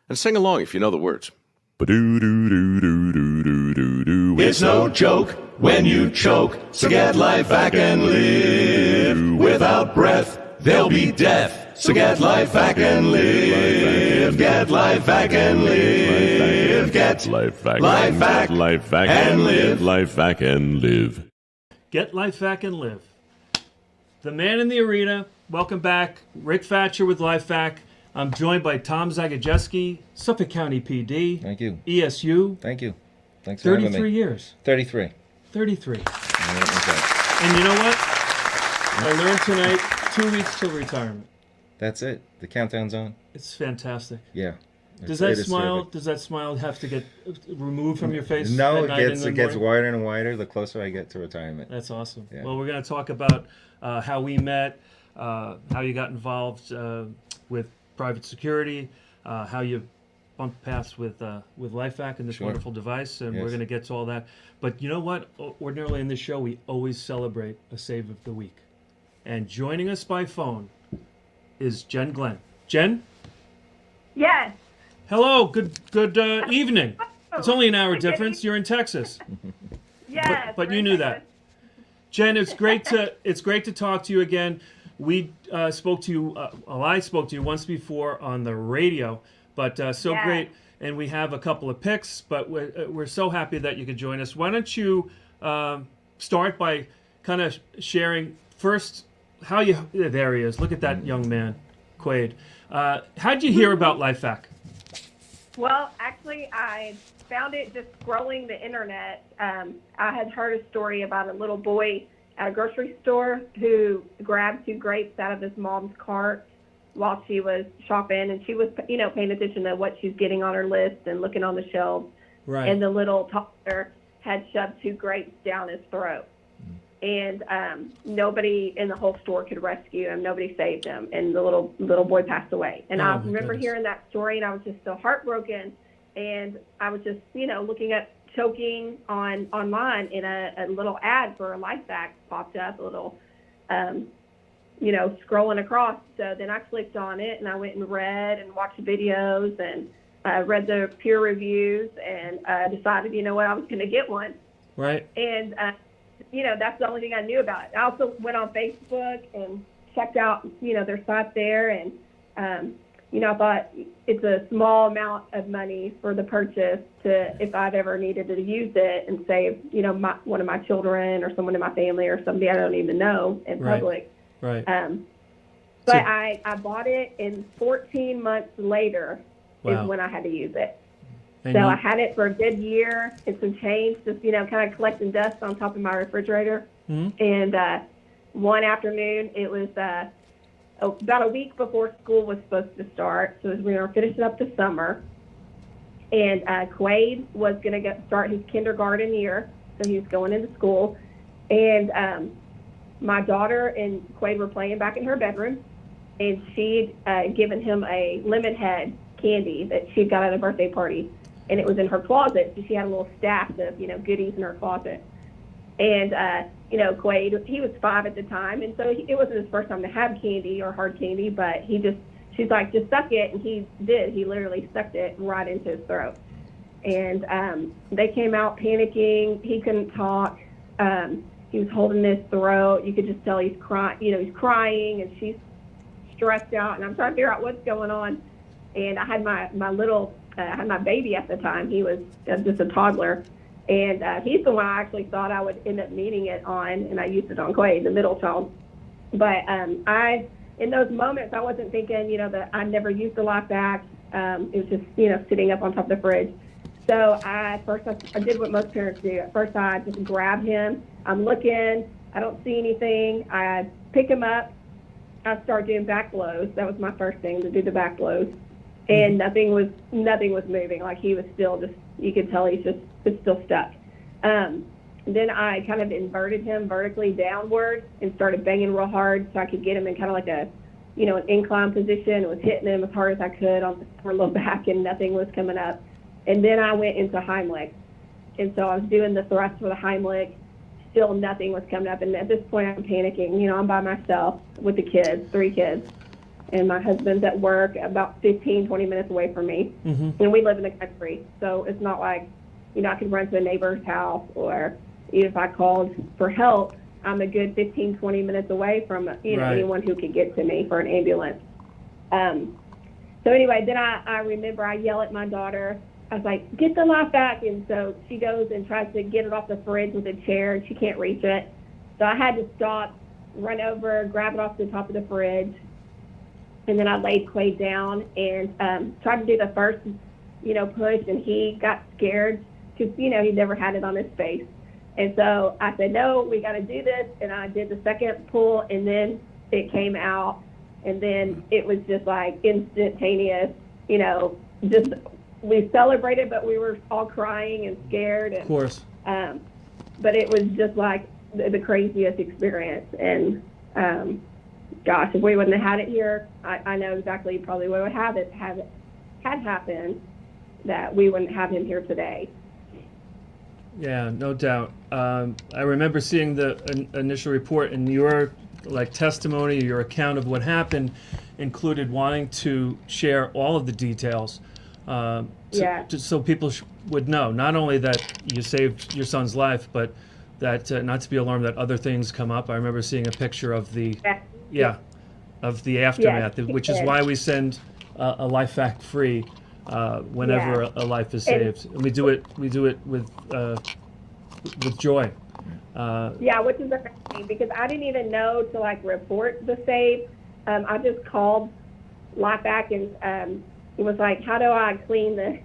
And sing along if you know the words. It's no joke when you choke, so get LifeVac and live. Without breath, there'll be death, so get LifeVac and live. Get LifeVac and live. Get LifeVac and live. LifeVac and live. Get LifeVac and live. The man in the arena. Welcome back, Rick Fatscher with LifeVac. I'm joined by Tom Zagajeski, Suffolk County PD. Thank you. ESU. Thank you. Thanks for having me. 33 years. 33. 33. Okay. And you know what? I learned tonight, 2 weeks till retirement. That's it. The countdown's on. It's fantastic. Yeah. Does that smile have to get removed from your face? No, at night it gets wider and wider the closer I get to retirement. That's awesome. Yeah. Well, we're going to talk about how we met, how you got involved with private security, how you bumped paths with LifeVac and this wonderful device, and we're going to get to all that. But you know what? Ordinarily in this show, we always celebrate a save of the week. And joining us by phone is Jen Glenn. Jen? Yes. Hello. Good evening. It's only an hour difference. You're in Texas. Yes. But you knew that. Jen, it's great to talk to you again. We spoke to you. I spoke to you once before on the radio, but great. And we have a couple of picks, but we're so happy that you could join us. Why don't you start by kind of sharing first how you? There he is. Look at that young man, Quaid. How'd you hear about LifeVac? Well, actually, I found it just scrolling the internet. I had heard a story about a little boy at a grocery store who grabbed 2 grapes out of his mom's cart while she was shopping, and she was, paying attention to what she's getting on her list and looking on the shelves. Right. And the little toddler had shoved 2 grapes down his throat. And nobody in the whole store could rescue him. Nobody saved him, and the little boy passed away. And I remember hearing that story, and I was just so heartbroken. And I was just, looking at choking online, in a little ad for a LifeVac popped up, a little, scrolling across. So then I clicked on it, and I went and read and watched videos and read the peer reviews, and decided, I was going to get one. Right. And that's the only thing I knew about it. I also went on Facebook and checked out, their site there, and I thought it's a small amount of money for the purchase if I've ever needed to use it and save, one of my children or someone in my family or somebody I don't even know in public. Right. But I bought it, and 14 months later is when I had to use it. So I had it for a good year and some change, just, kind of collecting dust on top of my refrigerator. Mm-hmm. And one afternoon, it was about a week before school was supposed to start. So we were finishing up the summer. And Quaid was going to start his kindergarten year, so he was going into school. And my daughter and Quaid were playing back in her bedroom, and she'd given him a lemon head candy that she'd got at a birthday party. And it was in her closet. So she had a little stash of, goodies in her closet. And, Quaid, he was 5 at the time. And so it wasn't his first time to have candy or hard candy, but she's like, just suck it. And he did. He literally sucked it right into his throat. And they came out panicking. He couldn't talk. He was holding his throat. You could just tell he's crying. He's crying, and she's stressed out. And I'm trying to figure out what's going on. And I had I had my baby at the time. He was just a toddler. And he's the one I actually thought I would end up needing it on, and I used it on Quaid, the middle child. But in those moments, I wasn't thinking, that I never used the LifeVac. It was just, sitting up on top of the fridge. So I did what most parents do. At first, I just grab him. I'm looking. I don't see anything. I pick him up. I start doing back blows. That was my first thing, to do the back blows. And nothing was moving. Like, he was still just, you could tell he's still stuck. Then I kind of inverted him vertically downward and started banging real hard so I could get him in kind of like an incline position. I was hitting him as hard as I could on the low back, and nothing was coming up. And then I went into Heimlich. And so I was doing the thrust for the Heimlich. Still nothing was coming up. And at this point, I'm panicking. I'm by myself with the kids, 3 kids. and my husband's at work about 15, 20 minutes away from me. And we live in the country, so it's not like, I could run to a neighbor's house, or even if I called for help, I'm a good 15, 20 minutes away from, anyone who could get to me for an ambulance. So anyway, then I remember I yell at my daughter. I was like, get the LifeVac. And so she goes and tries to get it off the fridge with a chair, and she can't reach it. So I had to stop, run over, grab it off the top of the fridge. And then I laid Quade down and tried to do the first, push, and he got scared because, he never had it on his face. And so I said, no, we got to do this. And I did the second pull, and then it came out. And then it was just like instantaneous, just we celebrated, but we were all crying and scared. And, of course. But it was just like the craziest experience. And gosh, if we wouldn't have had it here, I know exactly probably what would have it had happened, that we wouldn't have him here today. Yeah, no doubt. I remember seeing the initial report, and your testimony, your account of what happened included wanting to share all of the details, just so people would know not only that you saved your son's life, but that not to be alarmed that other things come up. I remember seeing a picture of the of the aftermath, which is why we send a LifeVac free whenever a life is saved, and we do it with joy. Which is amazing, because I didn't even know to report the save. I just called LifeVac and it was like, how do I clean this?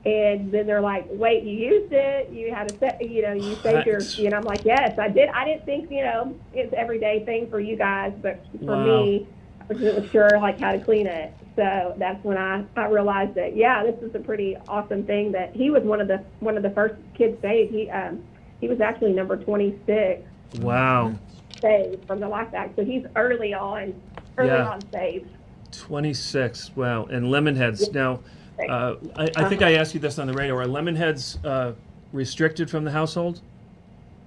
And then they're like, wait, you used it? You had a you saved your, and I'm like, yes, I did. I didn't think, it's everyday thing for you guys, but for me, I wasn't sure how to clean it. So that's when I realized that, this is a pretty awesome thing, that he was one of the first kids saved. He was actually number 26. Wow. Saved from the LifeVac. So he's early on saved. 26. Wow. And Lemonheads. Now, I think I asked you this on the radio. Are Lemonheads restricted from the household?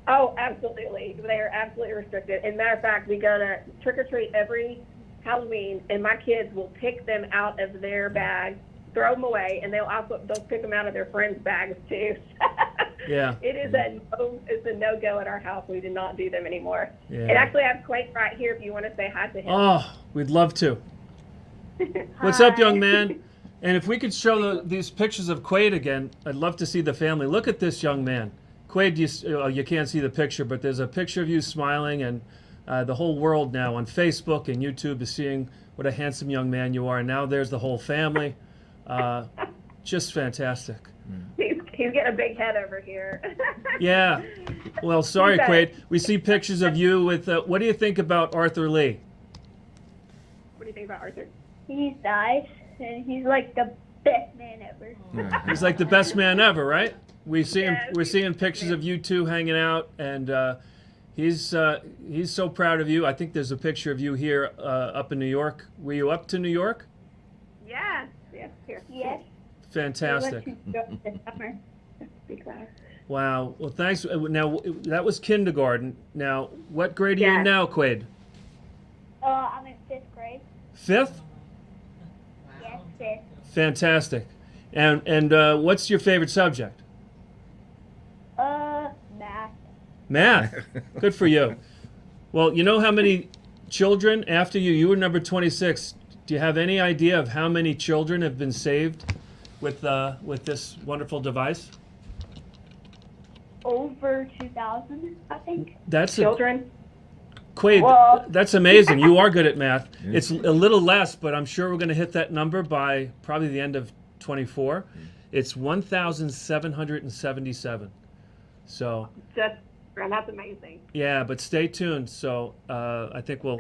Oh, absolutely. They are absolutely restricted. As a matter of fact, we go to trick or treat every Halloween, and my kids will pick them out of their bags, throw them away, and they'll pick them out of their friends' bags too. Yeah. It's a no-go at our house. We do not do them anymore. Yeah. And actually, I have Quake right here if you want to say hi to him. Oh, we'd love to. What's up, young man? And if we could show these pictures of Quade again, I'd love to see the family. Look at this young man. Quade, you can't see the picture, but there's a picture of you smiling, and the whole world now on Facebook and YouTube is seeing what a handsome young man you are. And now there's the whole family. Just fantastic. He's getting a big head over here. Yeah. Well, sorry, Quade. We see pictures of you with, what do you think about Arthur Lee? What do you think about Arthur? He's nice, and he's like the best man ever. He's like the best man ever, right? We're seeing pictures of you two hanging out, and he's so proud of you. I think there's a picture of you here up in New York. Were you up to New York? Yeah. Yes. Here. Yes. Fantastic. This summer. Wow. Well, thanks. Now, that was kindergarten. Now, what grade are you in now, Quade? I'm in 5th grade. 5th? Yes, 5th. Fantastic. And what's your favorite subject? Math. Math. Good for you. Well, you know how many children after you were number 26. Do you have any idea of how many children have been saved with this wonderful device? Over 2,000, I think. That's Children? Quade, Well- that's amazing. You are good at math. It's a little less, but I'm sure we're going to hit that number by probably the end of 24. It's 1,777. So That's amazing. yeah, but stay tuned. So I think we'll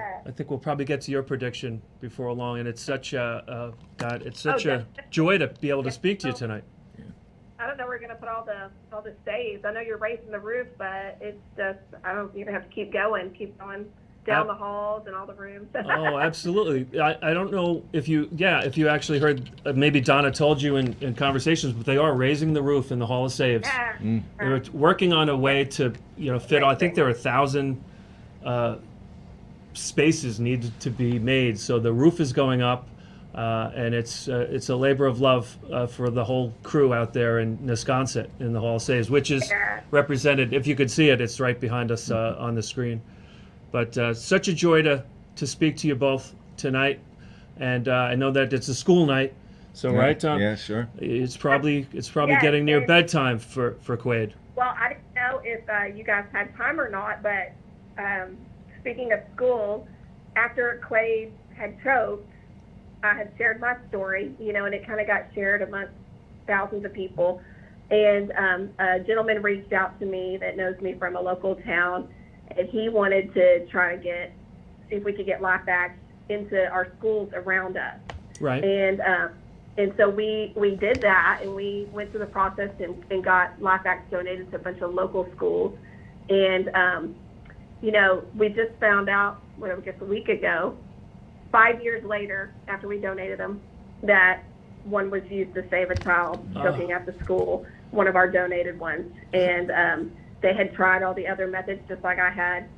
probably get to your prediction before long. And it's such a joy to be able to speak to you tonight. I don't know where we're gonna put all the staves. I know you're raising the roof, but it's just you're gonna have to keep going down the halls and all the rooms. Oh, absolutely. I don't know if you actually heard, maybe Donna told you in conversations, but they are raising the roof in the Hall of Saves. Yeah. They're working on a way to fit. I think there are 1,000 spaces need to be made. So the roof is going up, and it's a labor of love for the whole crew out there in Wisconsin in the Hall of Saves, which is represented. If you could see it, it's right behind us on the screen. But such a joy to speak to you both tonight, and I know that it's a school night. So right, Tom? Yeah, sure. It's probably getting near bedtime for Quaid. Well, I didn't know if you guys had time or not, but speaking of school, after Quaid had choked, I had shared my story, and it kind of got shared amongst thousands of people. And a gentleman reached out to me that knows me from a local town, and he wanted to try to see if we could get LifeVac into our schools around us. Right. And so we did that, and we went through the process and got LifeVac donated to a bunch of local schools. And, we just found out, I guess a week ago, 5 years later, after we donated them, that one was used to save a child choking at the school, one of our donated ones. And they had tried all the other methods, just like I had,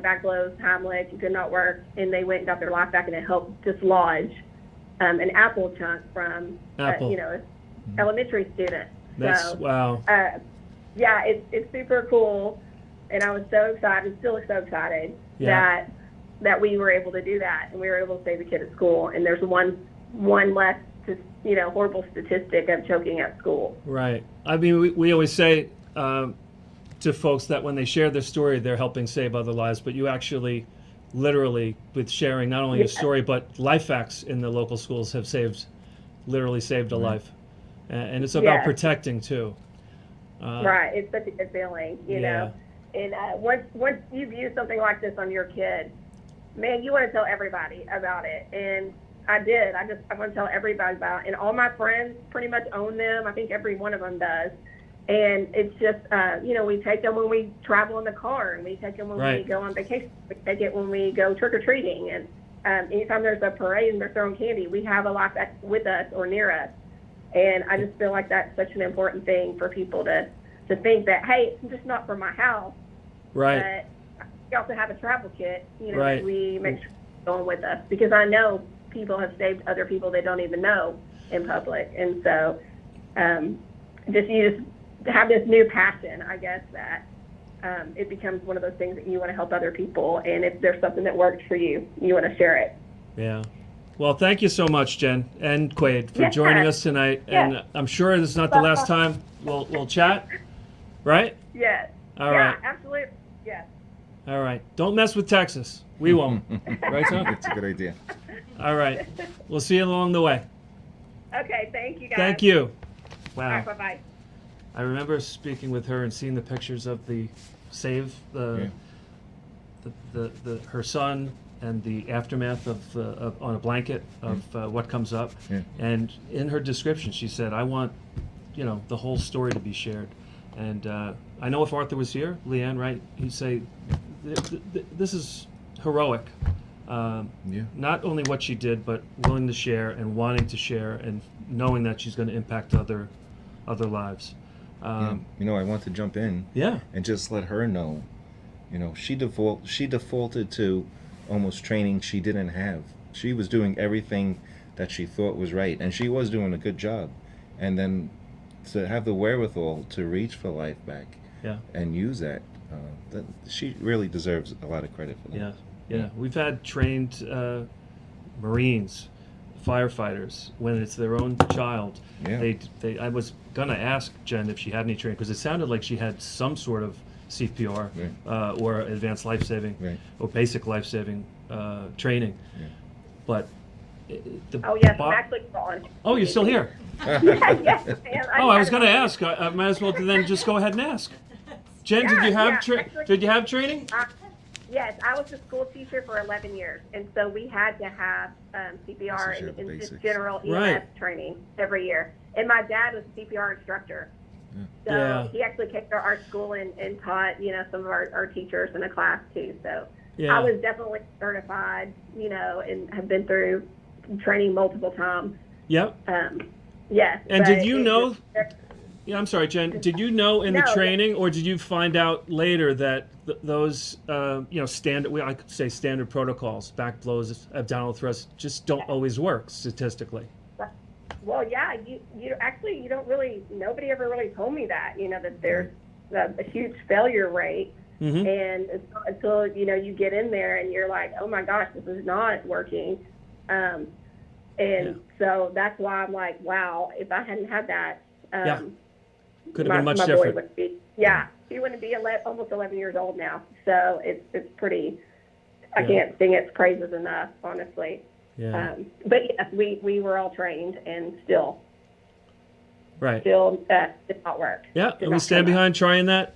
back blows, Heimlich, it did not work. And they went and got their LifeVac, and it helped dislodge an apple chunk from, an elementary student. Wow. Yeah, it's super cool, and I was so excited, still so excited that we were able to do that, and we were able to save a kid at school. And there's one less, horrible statistic of choking at school. Right. I mean, we always say to folks that when they share their story, they're helping save other lives, but you actually literally, with sharing not only your story but LifeVacs in the local schools, have literally saved a life, and it's about protecting too. Right, it's such a good feeling, you know. And once you view something like this on your kid, man, you want to tell everybody about it. And I did. I want to tell everybody about it. And all my friends pretty much own them. I think every one of them does. And it's just, we take them when we travel in the car, and we take them when we go on vacation. We take it when we go trick-or-treating. And anytime there's a parade and they're throwing candy, we have a LifeVac with us or near us. And I just feel like that's such an important thing for people to think that, hey, it's just not for my house. Right. But we also have a travel kit, that we make sure it's going with us. Because I know people have saved other people they don't even know in public. And so you just have this new passion, I guess, that it becomes one of those things that you want to help other people. And if there's something that works for you, you want to share it. Yeah. Well, thank you so much, Jen and Quaid, for joining us tonight. And I'm sure this is not the last time we'll chat, right? Yes. All right. Absolutely. Yes. All right. Don't mess with Texas. We won't. Right, Tom? That's a good idea. All right. We'll see you along the way. Okay. Thank you, guys. Thank you. Wow. All right, bye-bye. I remember speaking with her and seeing the pictures of the save, her son, and the aftermath of on a blanket of what comes up. Yeah. And in her description, she said, "I want, the whole story to be shared." And I know if Arthur was here, Leanne, right? He'd say, "This is heroic." Not only what she did, but willing to share and wanting to share and knowing that she's going to impact other lives. I want to jump in. Yeah. And just let her know, she defaulted to almost training she didn't have. She was doing everything that she thought was right, and she was doing a good job. And then to have the wherewithal to reach for LifeVac and use that she really deserves a lot of credit for that. Yeah. We've had trained Marines, firefighters, when it's their own child. Yeah. I was gonna ask Jen if she had any training, because it sounded like she had some sort of CPR or advanced life-saving or basic life-saving training. Yeah. But I'm actually calling. Oh, you're still here? Yes, I was going to ask. I might as well then just go ahead and ask. Jen, did you have training? Yes, I was a school teacher for 11 years, and so we had to have CPR and just general EMS training every year. And my dad was a CPR instructor. So he actually came to our school and taught, some of our teachers in a class too. So I was definitely certified, and have been through training multiple times. Yep. Yes. And did you know? I'm sorry, Jen. Did you know in the No. training, or did you find out later that those, standard, I could say standard protocols, back blows, abdominal thrusts, just don't always work statistically? Well, yeah, you actually, you don't really, nobody ever really told me that, that there's a huge failure rate. Mm-hmm. And until, you get in there and you're like, oh my gosh, this is not working. So that's why I'm like, wow, if I hadn't had that, could have been much my different. boy would be, he wouldn't be almost 11 years old now. So it's pretty, I can't sing its praises enough, honestly. Yeah. But yes, we were all trained and still Right. did not work. Yeah, Did and we not stand come behind trying that.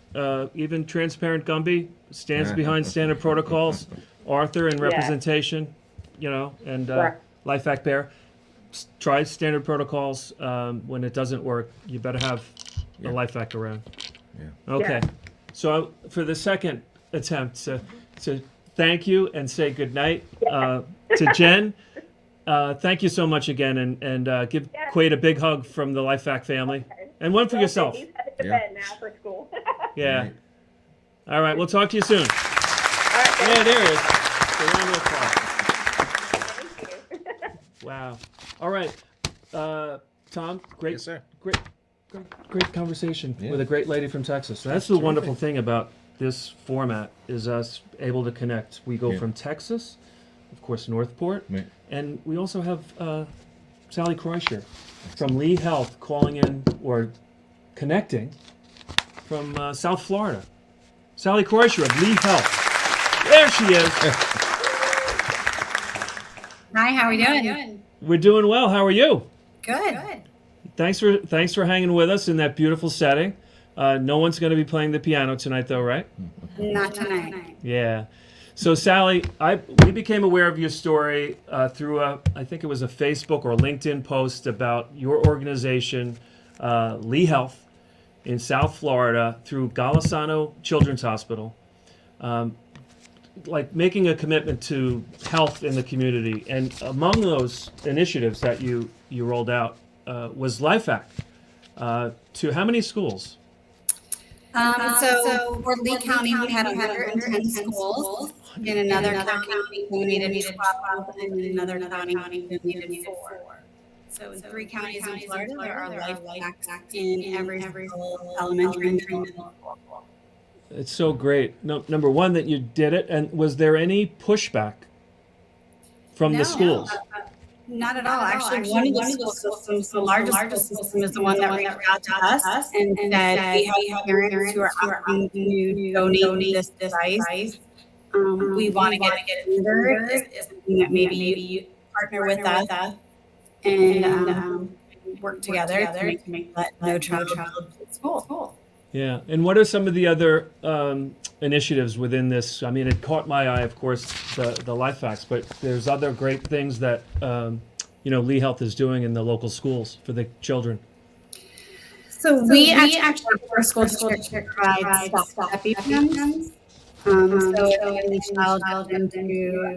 Even Transparent Gumby stands behind standard protocols. Arthur in representation, and Right. LifeVac Bear. Try standard protocols. When it doesn't work, you better have the LifeVac around. Yeah. Okay. Yeah. So for the second attempt, to thank you and say goodnight to Jen. Thank you so much again, and give Quaid a big hug from the LifeVac family, and one for yourself. He's headed to bed now for school. Yeah. Right. All right. We'll talk to you soon. All right, Yeah, there it is. The round of applause. thank you. Wow. All right. Tom, great, Yes, sir. great conversation Yeah. with a great lady from Texas. That's the wonderful thing about this format is us able to connect. We go from Texas, of course, Northport, Right. and we also have Sally Kreuscher from Lee Health calling in or connecting from South Florida. Sally Kreuscher of Lee Health. There she is. Hi, how are we doing? We're doing well. How are you? Good. Thanks for hanging with us in that beautiful setting. No one's going to be playing the piano tonight, though, right? Not tonight. Yeah. So Sally, we became aware of your story through I think it was a Facebook or LinkedIn post about your organization, Lee Health, in South Florida through Golisano Children's Hospital, like making a commitment to health in the community. And among those initiatives that you rolled out was LifeVac to how many schools? So for Lee County, we had 110 schools. In another county, we donated 12, and in another county, we donated 4. So in 3 counties in Florida, there are LifeVacs in every school, elementary and middle school. It's so great. No, number one, that you did it, and was there any pushback from the schools? Not at all. Actually, one of the school systems, the largest school system, is the one that reached out to us and said, we have parents who are asking to donate this device. We want to get it either. Is something that maybe you partner with us and work together to make that no child to school. Yeah, and what are some of the other initiatives within this? I mean, it caught my eye, of course, the LifeVacs, but there's other great things that Lee Health is doing in the local schools for the children. So we actually for school district provide soft EpiPens. So when the child goes into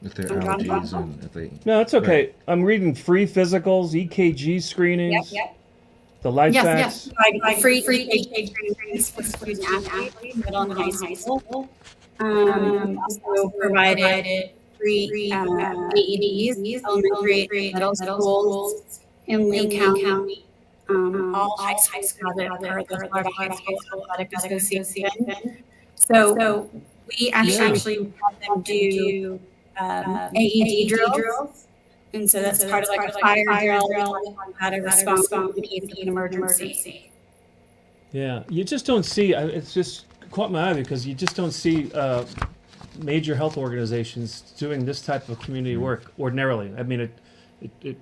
If they're allergies and if they... No, it's okay. Right. I'm reading free physicals, EKG screenings, the LifeVacs. Yes. Like free EKG screenings for student athletes, middle and high school. Also provided free AEDs, elementary, middle schools in Lee County. All high schools have it per the Florida High School Athletic Association. So we actually have them do AED drills, and so that's part of like a fire drill, how to respond in case of an emergency. Yeah, you just don't see. It's just caught my eye because you just don't see major health organizations doing this type of community work ordinarily. I mean, it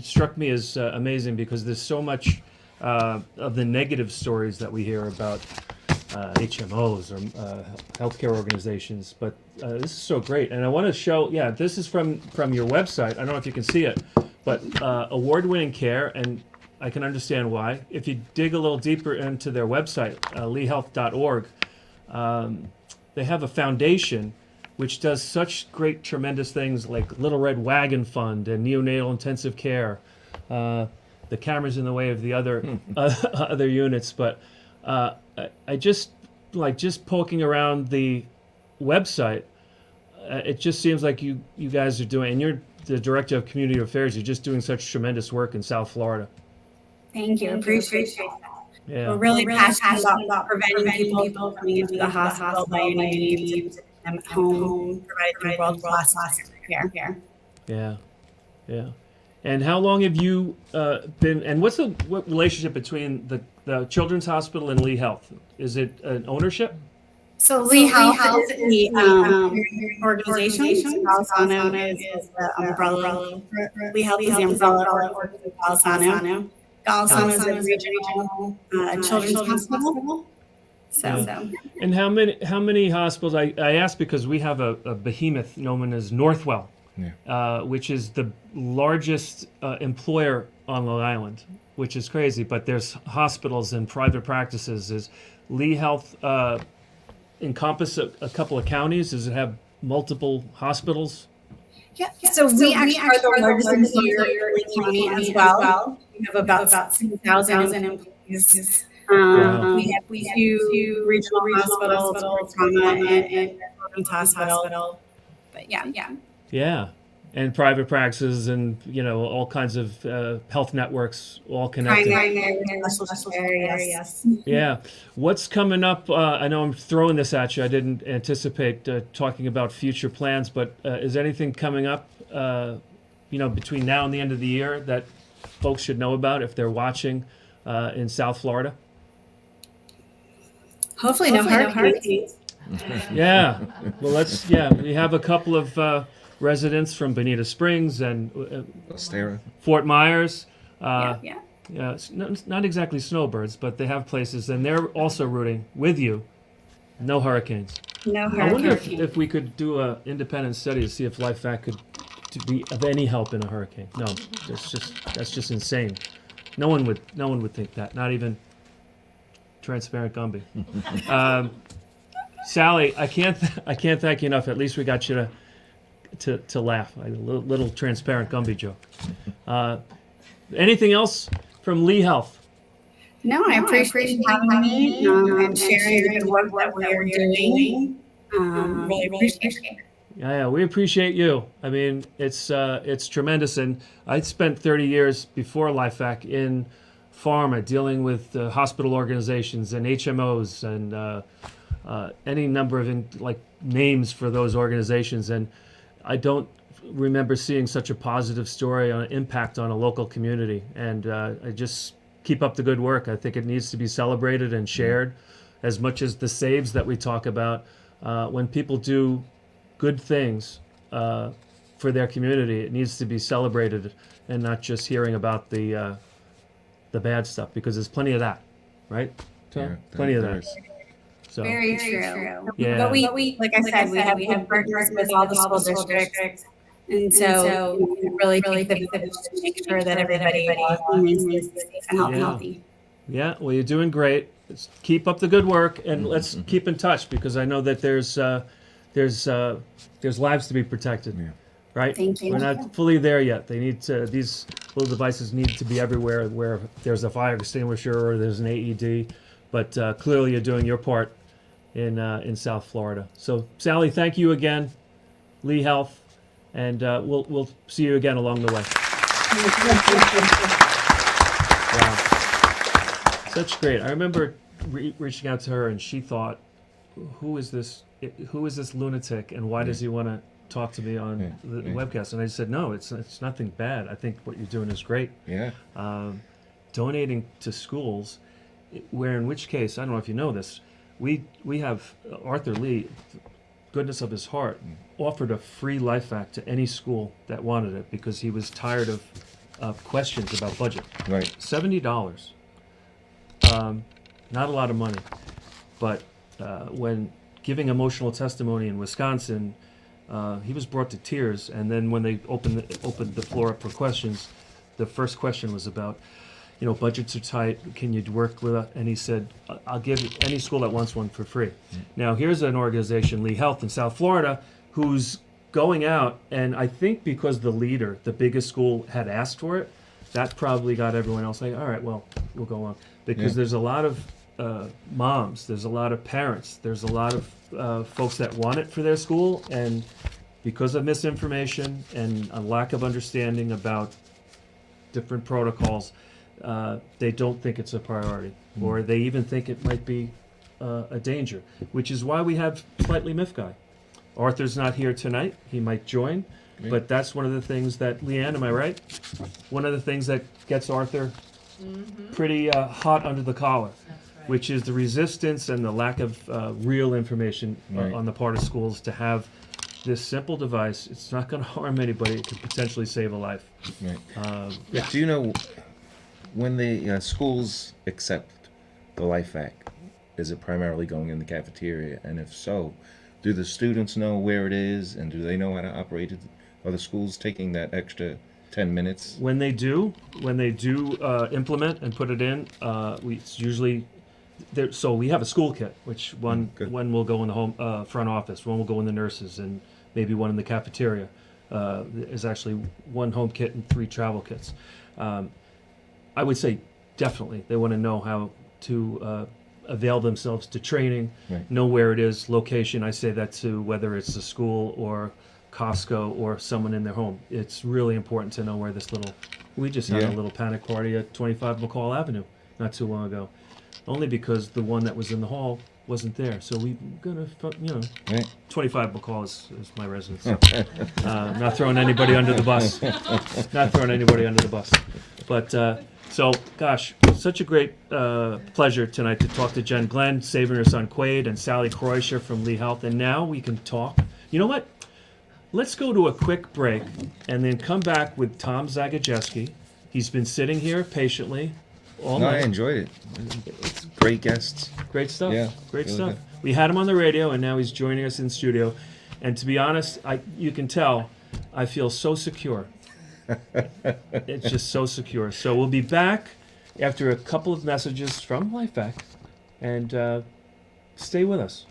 struck me as amazing because there's so much of the negative stories that we hear about HMOs or healthcare organizations, but this is so great. And I want to show, this is from your website. I don't know if you can see it, but award-winning care, and I can understand why. If you dig a little deeper into their website, leehealth.org, they have a foundation which does such great, tremendous things like Little Red Wagon Fund and neonatal intensive care. The camera's in the way of the other units, but I just poking around the website. It just seems like you guys are doing, and you're the director of community affairs. You're just doing such tremendous work in South Florida. Thank you. Appreciate that. Yeah. We're really passionate about preventing people from coming into the hospital by any means, them at home, providing world-class care. Yeah, yeah. And how long have you been? And what relationship between the Children's Hospital and Lee Health? Is it an ownership? So Lee Health is the organization. Galsano is the umbrella. Lee Health is the umbrella organization. Galsano. Galsano is a regional children's hospital. So. And how many hospitals? I ask because we have a behemoth known as Northwell, which is the largest employer on Long Island, which is crazy. But there's hospitals and private practices. Is Lee Health encompass a couple of counties? Does it have multiple hospitals? Yeah. So we actually are the largest employer in Lee County as well. We have about 6,000 employees. We have two regional hospitals, trauma and children's hospital. But yeah. Yeah, and private practices and all kinds of health networks all connected. Yes. Yeah. What's coming up? I know I'm throwing this at you. I didn't anticipate talking about future plans, but is anything coming up between now and the end of the year that folks should know about if they're watching in South Florida? Hopefully no hurricanes. Yeah. Well, we have a couple of residents from Bonita Springs and Fort Myers. It's not exactly snowbirds, but they have places, and they're also rooting with you. No hurricanes. No hurricanes. I wonder if we could do an independent study to see if LifeVac could be of any help in a hurricane. No, that's just insane. No one would think that. Not even Transparent Gumby. Sally, I can't thank you enough. At least we got you to laugh. A little Transparent Gumby joke. Anything else from Lee Health? No, I appreciate you having me and sharing the good work that we are doing. Really appreciate it. Yeah, we appreciate you. I mean, it's tremendous, and I spent 30 years before LifeVac in pharma dealing with hospital organizations and HMOs and any number of names for those organizations, and I don't remember seeing such a positive story on impact on a local community. And I just keep up the good work. I think it needs to be celebrated and shared as much as the saves that we talk about. When people do good things for their community, it needs to be celebrated and not just hearing about the bad stuff, because there's plenty of that, right? Yeah, plenty of that. So, very true. Yeah. But we like I said, we have good partners with all the school districts, and so we really take the steps to make sure that everybody remains safe and healthy. Yeah, well, you're doing great. Let's keep up the good work, and let's keep in touch, because I know that there's lives to be protected. Yeah. Right? Thank you. We're not fully there yet. They need to. These little devices need to be everywhere where there's a fire extinguisher or there's an AED. But clearly, you're doing your part in South Florida. So, Sally, thank you again, Lee Health, and we'll see you again along the way. Wow, such great. I remember reaching out to her, and she thought, "Who is this? Who is this lunatic? And why does he want to talk to me on the webcast?" And I said, "No, it's nothing bad. I think what you're doing is great. Yeah. Donating to schools." Where, in which case, I don't know if you know this, we have Arthur Lee, goodness of his heart, offered a free LifeVac to any school that wanted it, because he was tired of questions about budget. Right. $70, not a lot of money, but when giving emotional testimony in Wisconsin, he was brought to tears. And then when they opened the floor up for questions, the first question was about, budgets are tight. Can you work with us? And he said, I'll give any school that wants one for free. Now, here's an organization, Lee Health in South Florida, who's going out, and I think because the leader, the biggest school, had asked for it, that probably got everyone else like, all right, well, we'll go on. Because there's a lot of moms, there's a lot of parents, there's a lot of folks that want it for their school, and because of misinformation and a lack of understanding about different protocols, they don't think it's a priority, or they even think it might be a danger, which is why we have Slightly Myth Guy. Arthur's not here tonight. He might join, but that's one of the things that, Leanne, am I right? One of the things that gets Arthur pretty hot under the collar, which is the resistance and the lack of real information on the part of schools to have this simple device. It's not going to harm anybody. It could potentially save a life. Right. Do you know when the schools accept the LifeVac, is it primarily going in the cafeteria? And if so, do the students know where it is, and do they know how to operate it? Are the schools taking that extra 10 minutes? When they do implement and put it in, it's usually there. So we have a school kit, which one will go in the home front office, one will go in the nurses, and maybe one in the cafeteria. There's actually one home kit and 3 travel kits. I would say definitely they want to know how to avail themselves to training, know where it is, location. I say that to whether it's a school or Costco or someone in their home. It's really important to know where this little. We just had a little panic party at 25 McCall Avenue not too long ago, only because the one that was in the hall wasn't there. So we gonna, 25 McCall is my residence. Not throwing anybody under the bus. Not throwing anybody under the bus. But so, gosh, such a great pleasure tonight to talk to Jen Glenn, saving her son Quaid, and Sally Kreuscher from Lee Health. And now we can talk. You know what? Let's go to a quick break and then come back with Tom Zagajeski. He's been sitting here patiently all night. I enjoyed it. It's great guests. Great stuff. Yeah, great really stuff. good. We had him on the radio, and now he's joining us in studio. And to be honest, you can tell I feel so secure. It's just so secure. So we'll be back after a couple of messages from LifeVac, and stay with us.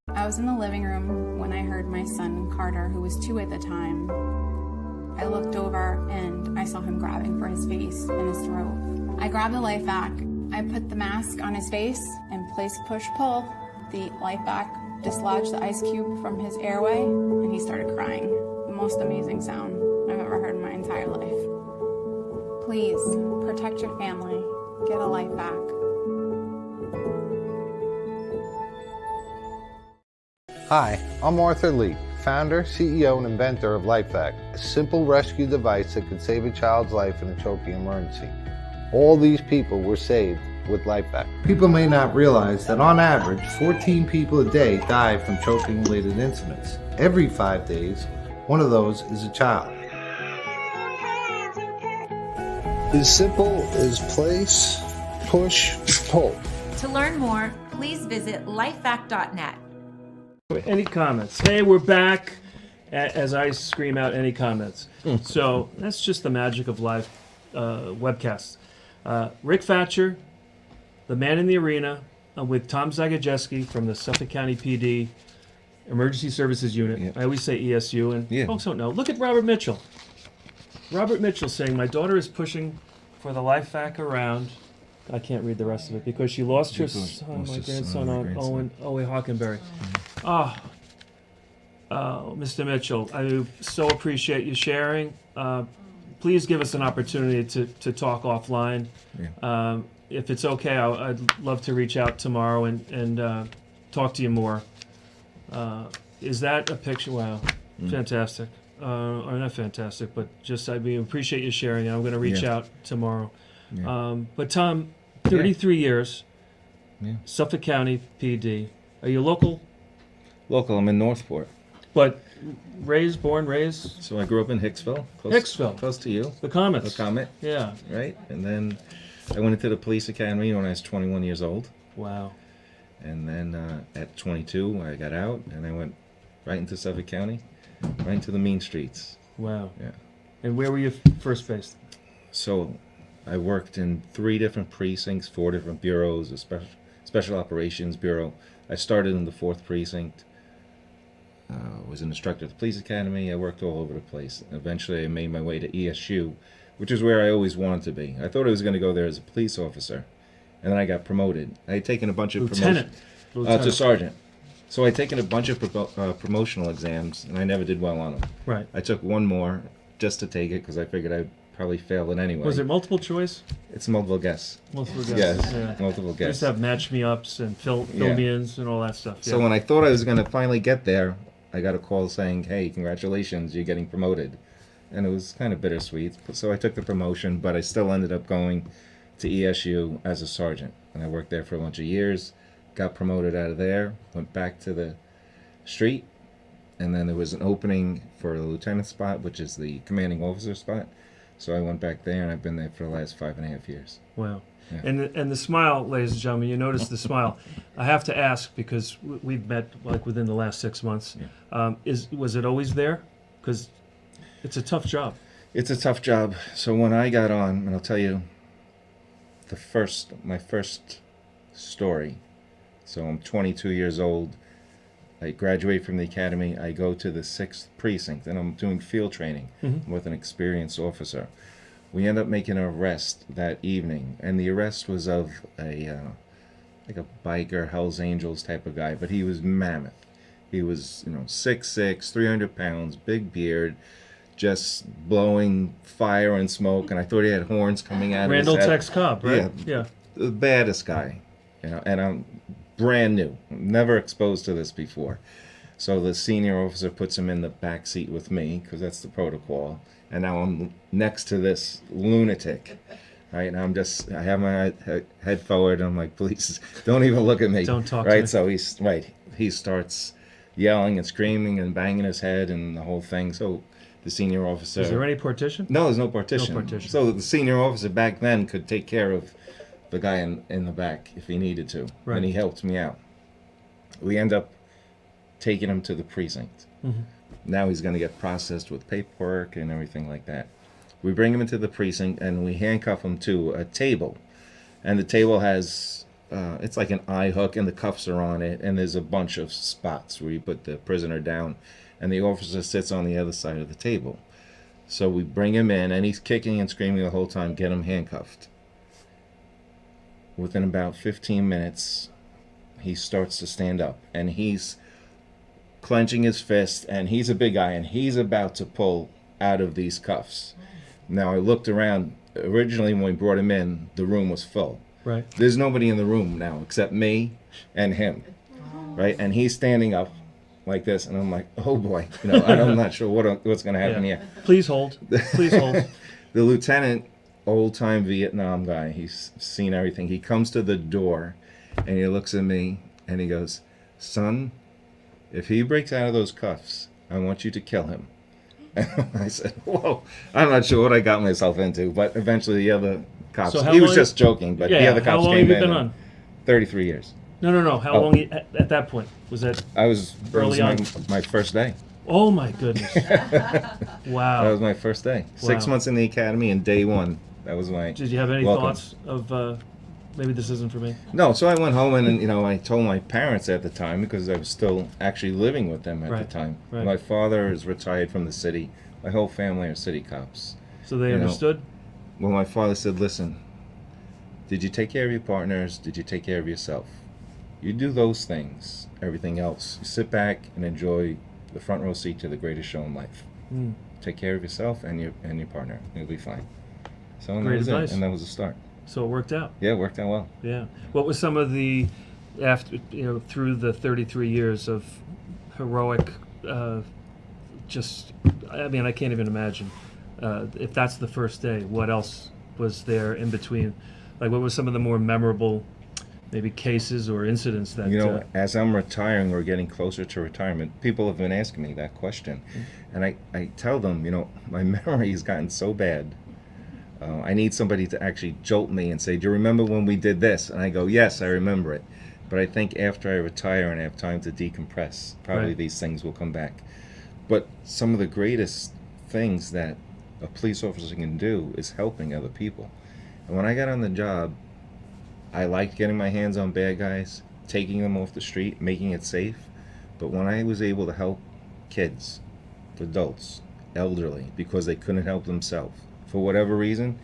I was in the living room when I heard my son Carter, who was 2 at the time. I looked over and I saw him grabbing for his face and his throat. I grabbed the LifeVac. I put the mask on his face and placed push-pull. The LifeVac dislodged the ice cube from his airway, and he started crying. The most amazing sound I've ever heard in my entire life. Please protect your family. Get a LifeVac. Hi, I'm Arthur Lee, founder, CEO, and inventor of LifeVac, a simple rescue device that could save a child's life in a choking emergency. All these people were saved with LifeVac. People may not realize that on average, 14 people a day die from choking-related incidents. Every 5 days, one of those is a child. As simple as place, push, pull. To learn more, please visit lifevac.net. Any comments? Hey, we're back. As I scream out, any comments? So that's just the magic of live webcasts. Rick Fatscher, the man in the arena, with Tom Zagajeski from the Suffolk County PD Emergency Services Unit. Yep. I always say ESU, and folks don't know. Look at Robert Mitchell. Robert Mitchell saying, my daughter is pushing for the LifeVac around. I can't read the rest of it because she lost her son, my grandson, on Owen Hockenberry. Oh, Mr. Mitchell, I so appreciate you sharing. Please give us an opportunity to talk offline. Yeah. If it's okay, I'd love to reach out tomorrow and talk to you more. Is that a picture? Wow, fantastic. Or not fantastic, but just I appreciate you sharing. I'm going to reach out tomorrow. Yeah. But Tom, 33 years, Suffolk County PD. Are you local? Local, I'm in Northport. But born, raised? So I grew up in Hicksville. Close to you. The Comets. The Comet. Yeah. Right? And then I went into the police academy when I was 21 years old. Wow. And then at 22, I got out and I went right into Suffolk County, right into the mean streets. Wow. Yeah. And where were you first based? So I worked in 3 different precincts, 4 different bureaus, a special operations bureau. I started in the 4th precinct. Was an instructor at the police academy. I worked all over the place. Eventually I made my way to ESU, which is where I always wanted to be. I thought I was going to go there as a police officer, and then I got promoted. I had taken a bunch of Lieutenant. to sergeant. So I had taken a bunch of promotional exams, and I never did well on them. Right. I took one more just to take it because I figured I'd probably fail it anyway. Was it multiple choice? It's multiple guess. Multiple guess. Yes, Yeah. multiple We guess. used to have match me ups and fill me ins and all that stuff. So when I thought I was going to finally get there, I got a call saying, "Hey, congratulations, you're getting promoted." And it was kind of bittersweet. So I took the promotion, but I still ended up going to ESU as a sergeant. And I worked there for a bunch of years, got promoted out of there, went back to the street, and then there was an opening for the lieutenant spot, which is the commanding officer spot. So I went back there, and I've been there for the last 5.5 years. Wow. Yeah. And the smile, ladies and gentlemen, you notice the smile. I have to ask, because we've met like within the last 6 months. Yeah. Was it always there? Because it's a tough job. It's a tough job. So when I got on, and I'll tell you my first story. So I'm 22 years old. I graduate from the academy. I go to the 6th precinct, and I'm doing field training with an experienced officer. We end up making an arrest that evening, and the arrest was of a like a biker, Hell's Angels type of guy, but he was mammoth. He was 6'6", 300 pounds, big beard, just blowing fire and smoke, and I thought he had horns coming out Randall of his head. Tex Cobb, right? Yeah. The baddest guy, and I'm brand new, never exposed to this before. So the senior officer puts him in the back seat with me, because that's the protocol. And now I'm next to this lunatic, right? And I have my head forward. And I'm like, please, don't even look at me. Don't talk right? to me. So he starts yelling and screaming and banging his head and the whole thing. So the senior officer. Is there any partition? No, there's no partition. No partition. So the senior officer back then could take care of the guy in the back if he needed to. Right. And he helped me out. We end up taking him to the precinct. Mm-hmm. Now he's going to get processed with paperwork and everything like that. We bring him into the precinct and we handcuff him to a table. And the table has, it's like an eye hook and the cuffs are on it. And there's a bunch of spots where you put the prisoner down. And the officer sits on the other side of the table. So we bring him in and he's kicking and screaming the whole time, get him handcuffed. Within about 15 minutes, he starts to stand up. And he's clenching his fist, and he's a big guy, and he's about to pull out of these cuffs. Now, I looked around. Originally, when we brought him in, the room was full. Right. There's nobody in the room now except me and him, right? And he's standing up like this, and I'm like, oh boy, I'm not sure what's going to happen here. Please hold. Please hold. The lieutenant, old-time Vietnam guy, he's seen everything. He comes to the door, and he looks at me, and he goes, son, if he breaks out of those cuffs, I want you to kill him. And I said, whoa, I'm not sure what I got myself into, but eventually the other cops, So he was just joking, but the other how cops long came have you in. been on? 33 years. No. How long at that point? Was that It was early on? my first day. Oh my goodness. Wow. That was my first day. 6 Wow. months in the academy, and day one, that was my Did you have any welcome. thoughts of maybe this isn't for me? No, so I went home and I told my parents at the time, because I was still actually living with them at Right, the time. right. My father is retired from the city. My whole family are city cops. So they understood? Well, my father said, listen, did you take care of your partners? Did you take care of yourself? You do those things, everything else. You sit back and enjoy the front row seat to the greatest show in life. Take care of yourself and your partner. You'll be fine. So Great that was advice. it, and that was the start. So it worked out. Yeah, it worked out well. Yeah. What was some of the through the 33 years of heroic I can't even imagine. If that's the first day, what else was there in between? Like, what were some of the more memorable, maybe cases or incidents that... as I'm retiring or getting closer to retirement, people have been asking me that question. And I tell them, my memory has gotten so bad. I need somebody to actually jolt me and say, do you remember when we did this? And I go, yes, I remember it. But I think after I retire and have time to decompress, probably Right. these things will come back. But some of the greatest things that a police officer can do is helping other people. And when I got on the job, I liked getting my hands on bad guys, taking them off the street, making it safe. But when I was able to help kids, adults, elderly, because they couldn't help themselves, for whatever reason,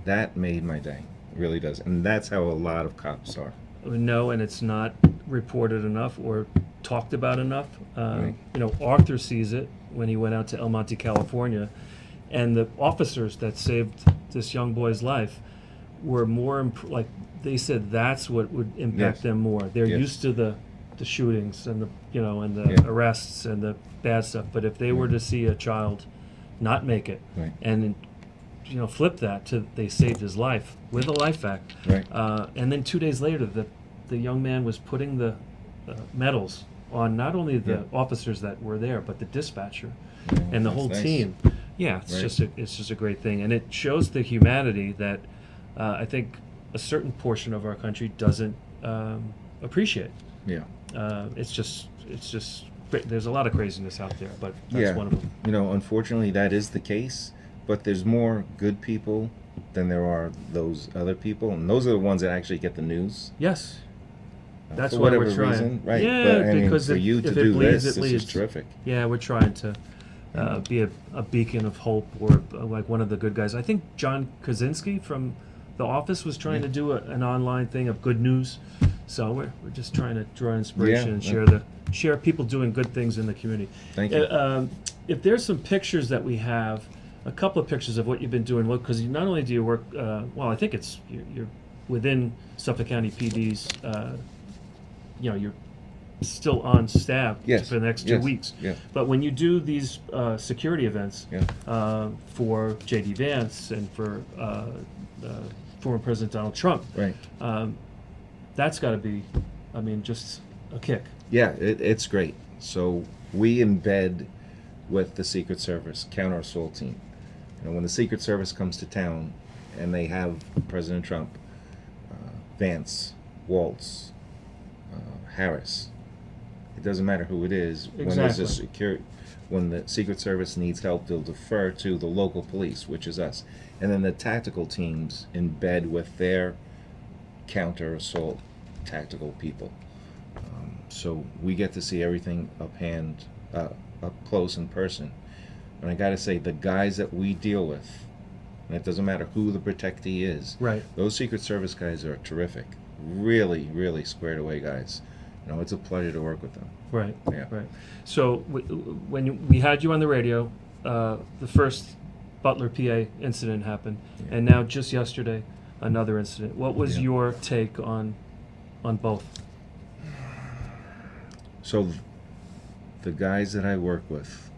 that made my day. It really does. And that's how a lot of cops are. No, and it's not reported enough or talked about enough. Right. You know, Arthur sees it when he went out to El Monte, California, and the officers that saved this young boy's life were more like they said that's what would impact Yes. them more. They're Yes. used to the shootings and the arrests and the bad stuff. But if they were to see a child not make it, Right. and flip that to they saved his life with a LifeVac, Right. and then 2 days later the young man was putting the medals on not only the officers that were there but the dispatcher and the that's whole nice. team. Yeah, it's Right. just a great thing, and it shows the humanity that I think a certain portion of our country doesn't appreciate. Yeah. It's just there's a lot of craziness out there, but that's one of them. You know, unfortunately, that is the case. But there's more good people than there are those other people, and those are the ones that actually get the news. Yes, that's for why whatever we're trying. reason, right? Yeah, but, I mean, because for you to if do it bleeds, this it is leads. terrific. Yeah, we're trying to be a beacon of hope, or like one of the good guys. I think John Krasinski from The Office was trying to do an online thing of good news. So we're just trying to draw inspiration and share people doing good things in the community. Thank you. If there's some pictures that we have, a couple of pictures of what you've been doing, because not only do you work, well, I think you're within Suffolk County PD's, you're still on staff Yes. for the next 2 Yes. weeks. Yeah. But when you do these security events for J.D. Vance and for former President Donald Trump, Right. that's got to be, just a kick. Yeah, it's great. So we embed with the Secret Service counter assault team. When the Secret Service comes to town and they have President Trump, Vance, Waltz, Harris, it doesn't matter who it is. Exactly. When the Secret Service needs help, they'll defer to the local police, which is us. And then the tactical teams embed with their counter assault tactical people. So we get to see everything up close in person. And I got to say, the guys that we deal with, and it doesn't matter who the protectee is, Right. those Secret Service guys are terrific. Really, really squared away guys. It's a pleasure to work with them. Right. Yeah. Right. So when we had you on the radio, the first Butler, PA incident happened, and now just yesterday, another incident. What was your take on both? So the guys that I work with,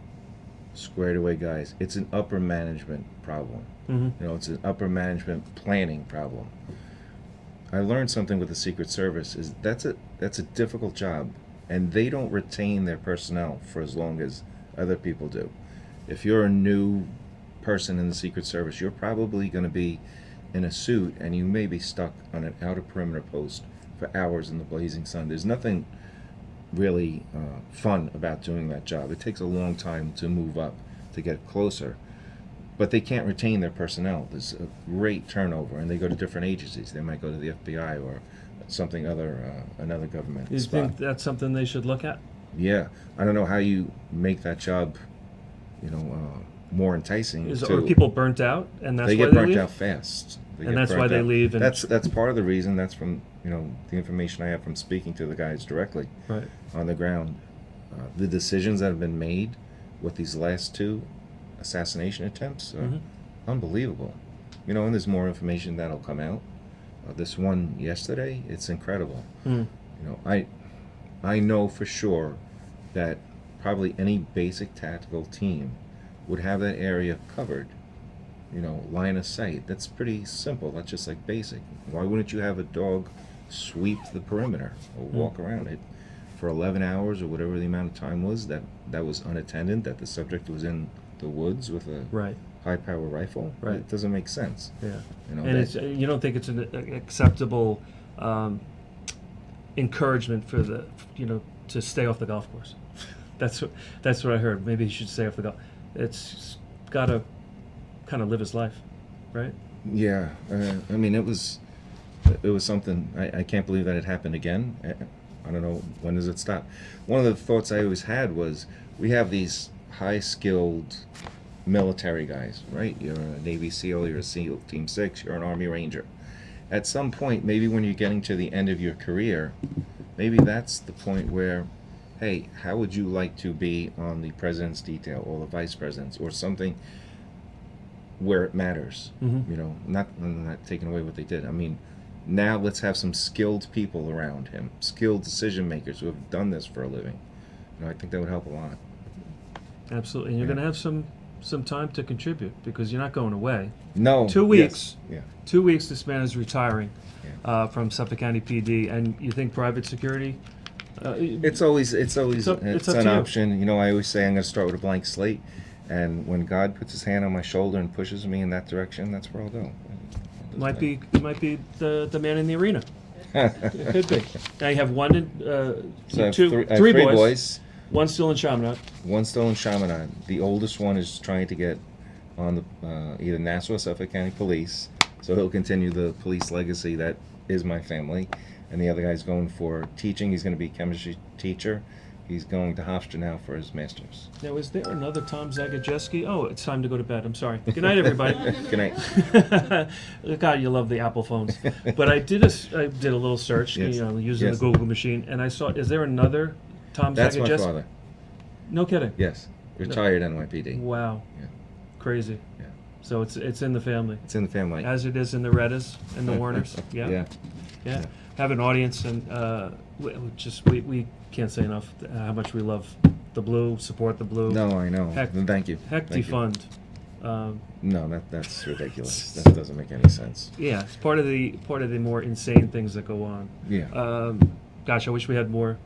squared away guys, it's an upper management problem. Mm-hmm. It's an upper management planning problem. I learned something with the Secret Service is that's a difficult job, and they don't retain their personnel for as long as other people do. If you're a new person in the Secret Service, you're probably going to be in a suit, and you may be stuck on an outer perimeter post for hours in the blazing sun. There's nothing really fun about doing that job. It takes a long time to move up, to get closer. But they can't retain their personnel. There's a great turnover, and they go to different agencies. They might go to the FBI or something another government You spot. think that's something they should look at? Yeah, I don't know how you make that job, more enticing. Are people burnt out, and that's they why get they burnt leave? out fast. And that's why they leave. And That's part of the reason. That's from the information I have from speaking to the guys directly right. on the ground. The decisions that have been made with these last two assassination attempts are unbelievable. And there's more information that'll come out. This one yesterday, it's incredible. I know for sure that probably any basic tactical team would have that area covered. Line of sight. That's pretty simple. That's just like basic. Why wouldn't you have a dog sweep the perimeter or walk around it for 11 hours or whatever the amount of time was that was unattended, that the subject was in the woods with a high-power rifle? Right. It doesn't make sense. Yeah. And you don't think it's an acceptable encouragement for to stay off the golf course? That's what I heard. Maybe he should stay off the golf. It's got to kind of live his life, right? Yeah, I mean, it was something. I can't believe that it happened again. I don't know, when does it stop? One of the thoughts I always had was, we have these high-skilled military guys, right? You're a Navy SEAL, you're a SEAL Team 6, you're an Army Ranger. At some point, maybe when you're getting to the end of your career, maybe that's the point where, hey, how would you like to be on the president's detail or the vice president's or something where it matters? Mm-hmm. You know, I'm not taking away what they did. I mean, now let's have some skilled people around him, skilled decision makers who have done this for a living. You know, I think that would help a lot. Absolutely. And you're going to have some time to contribute, because you're not going away. No. 2 weeks. Yes. Yeah. 2 weeks this man is retiring from Suffolk County PD. And you think private security? It's always it's up an to you. option. You know, I always say I'm going to start with a blank slate. And when God puts his hand on my shoulder and pushes me in that direction, that's where I'll go. You might be the man in the arena. It could be. Now you have one, So I have three three boys. boys. One still in Chaminade. One still in Chaminade. The oldest one is trying to get on the either Nassau or Suffolk County Police, so he'll continue the police legacy that is my family. And the other guy's going for teaching. He's going to be a chemistry teacher. He's going to Hofstra now for his master's. Now, is there another Tom Zagajeski? Oh, it's time to go to bed. I'm sorry. Good night, everybody. Good night. God, you love the Apple phones. But I did a little search, Yes. you know, using Yes. the Google machine, and I saw. Is there another Tom That's Zagajeski? my father. No kidding. Yes, retired NYPD. Wow. Yeah. Crazy. Yeah. So it's in the family, It's in the family. as it is in the Reddas and the Warners. Yeah. Yeah. Have an audience, and we can't say enough how much we love the Blue, support the Blue. No, I know. Heck, Thank you. Heck, Thank you. defund. No, that's ridiculous. That doesn't make any sense. Yeah, it's part of the more insane things that go on. Yeah. Gosh, I wish we had more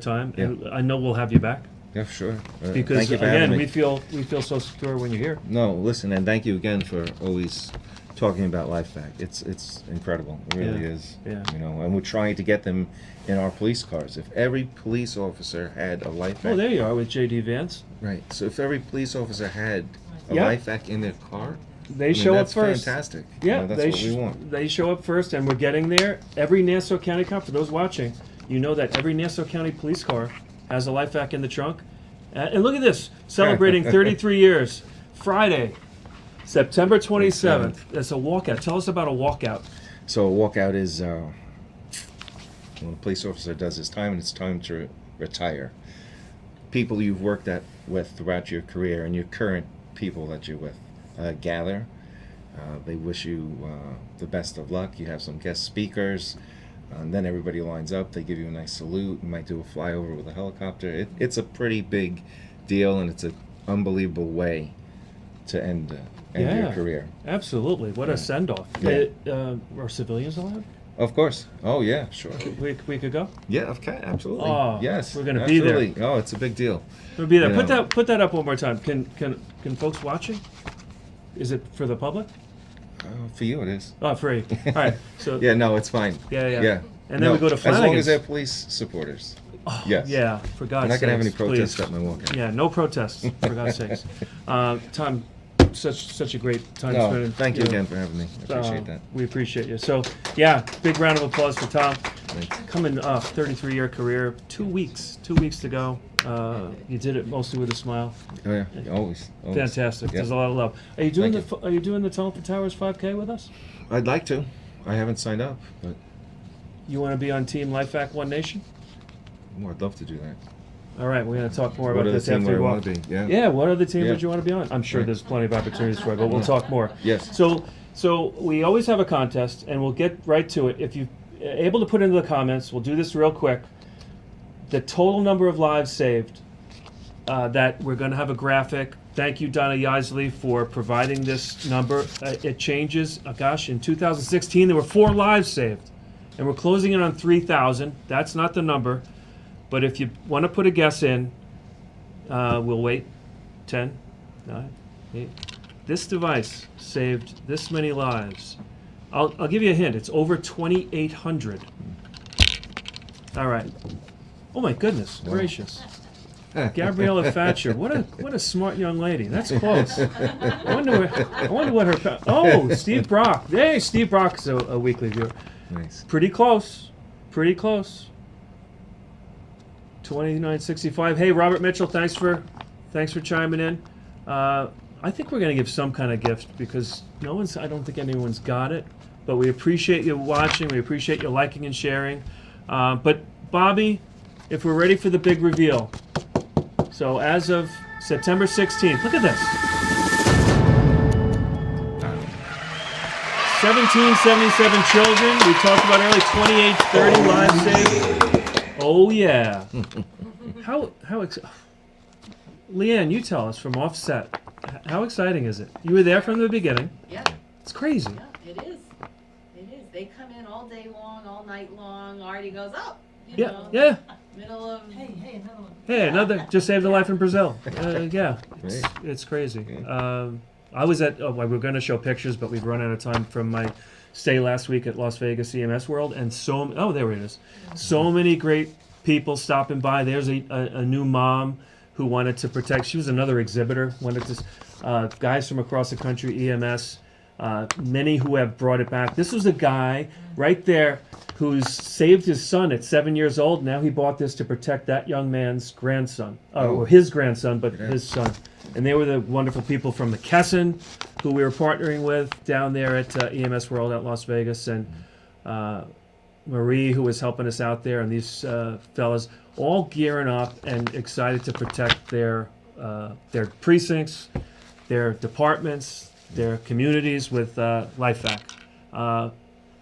time, Yeah. and I know we'll have you back, Yeah, sure. because thank you for having again, me. we feel so secure when you're here. No, listen, and thank you again for always talking about LifeVac. It's incredible. It really Yeah. is. Yeah. You know, and we're trying to get them in our police cars. If every police officer had a LifeVac. Oh, there you are with JD Vance. Right. So if every police officer had a Yeah. LifeVac in their car, They show up that's first. fantastic. Yeah, You know, that's what we want. They show up first, and we're getting there. Every Nassau County cop, for those watching, you know that every Nassau County police car has a LifeVac in the trunk. And look at this, celebrating 33 years. Friday, September 27th. That's a walkout. Tell us about a walkout. So a walkout is when a police officer does his time and it's time to retire. People you've worked with throughout your career and your current people that you're with gather. They wish you the best of luck. You have some guest speakers. And then everybody lines up. They give you a nice salute. You might do a flyover with a helicopter. It's a pretty big deal, and it's an unbelievable way to end your career. Absolutely. What a send-off. Yeah. Are civilians allowed? Of course. Oh, yeah, sure. We could go? Yeah, okay, absolutely. Oh, yes, we're gonna be there. absolutely. Oh, it's a big deal. We'll be there. You know. Put that up one more time. Can folks watching? Is it for the public? For you, it is. Oh, free. All right. So Yeah, no, it's fine. Yeah. And then we go to As long Flanagan's. as they're police supporters. Oh, Yes. Yeah, for God's We're not sakes. going to have any protests please. at my walkout. Yeah, no protests, for God's sakes. Tom, such a great time No, spending. thank you know, again for having me. I appreciate that. We appreciate you. So, yeah, big round of applause for Tom. Thanks. Coming off 33-year career, 2 weeks to go. You did it mostly with a smile. Oh, yeah, always. Fantastic. Yep. There's a lot of love. Are you doing Thank Are you doing the Tunnel to Towers 5K with us? I'd like to. I haven't signed up, but You want to be on Team LifeVac One Nation? I'd love to do that. All right, we're going to talk more What about other this team after would I we wanna walk. be? Yeah. Yeah, what other team Yeah. would you want to be on? I'm sure Right. there's plenty of opportunities for it, but we'll talk more. Yes. So we always have a contest, and we'll get right to it. If you're able to put into the comments, we'll do this real quick. The total number of lives saved, that we're going to have a graphic. Thank you, Donna Yaisley, for providing this number. It changes. Gosh, in 2016, there were 4 lives saved. And we're closing in on 3,000. That's not the number. But if you want to put a guess in, we'll wait. 10, 9, 8. This device saved this many lives. I'll give you a hint. It's over 2,800. All right. Oh, my goodness gracious. Gabriella Fatscher. What a smart young lady. That's close. I wonder what her. Oh, Steve Brock. Hey, Steve Brock's a weekly viewer. Nice. Pretty close. Pretty close. 2965. Hey, Robert Mitchell. Thanks for chiming in. I think we're going to give some kind of gift because I don't think anyone's got it. But we appreciate you watching. We appreciate you liking and sharing. But Bobby, if we're ready for the big reveal. So as of September 16th, look at this. 1777 children. We talked about early 2830 lives saved. Oh yeah. Leanne, you tell us from offset. How exciting is it? You were there from the beginning. Yeah. It's crazy. Yeah, it is. It is. They come in all day long, all night long. Artie goes, oh, Yeah. Middle of, hey, another one. Hey, another just saved a life in Brazil. Yeah, it's crazy. I was at. We were going to show pictures, but we've run out of time from my stay last week at Las Vegas EMS World, and there it is. So many great people stopping by. There's a new mom who wanted to protect. She was another exhibitor. Wanted to guys from across the country, EMS. Many who have brought it back. This was a guy right there who's saved his son at 7 years old. Now he bought this to protect that young man's grandson, or his grandson, but his son. And they were the wonderful people from McKesson who we were partnering with down there at EMS World at Las Vegas, and Marie, who was helping us out there, and these fellas all gearing up and excited to protect their precincts, their departments, their communities with LifeVac.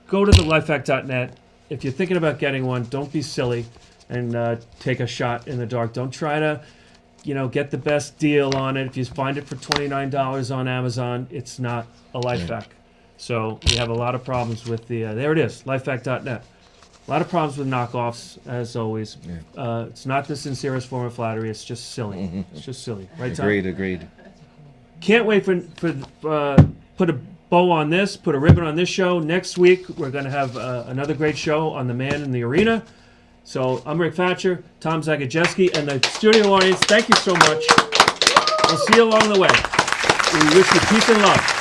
Go to the lifevac.net. If you're thinking about getting one, don't be silly and take a shot in the dark. Don't try to, get the best deal on it. If you find it for $29 on Amazon, it's not a LifeVac. Yeah. So we have a lot of problems with there it is, lifevac.net. A lot of problems with knockoffs, as always. Yeah. It's not the sincerest form of flattery. It's just silly. Mm-hmm. It's just silly. Right, Tom? Agreed. Can't wait for put a bow on this, put a ribbon on this show. Next week, we're going to have another great show on the man in the arena. So I'm Rick Fatscher, Tom Zagajeski, and the studio audience, thank you so much. We'll see you along the way. We wish you peace and love.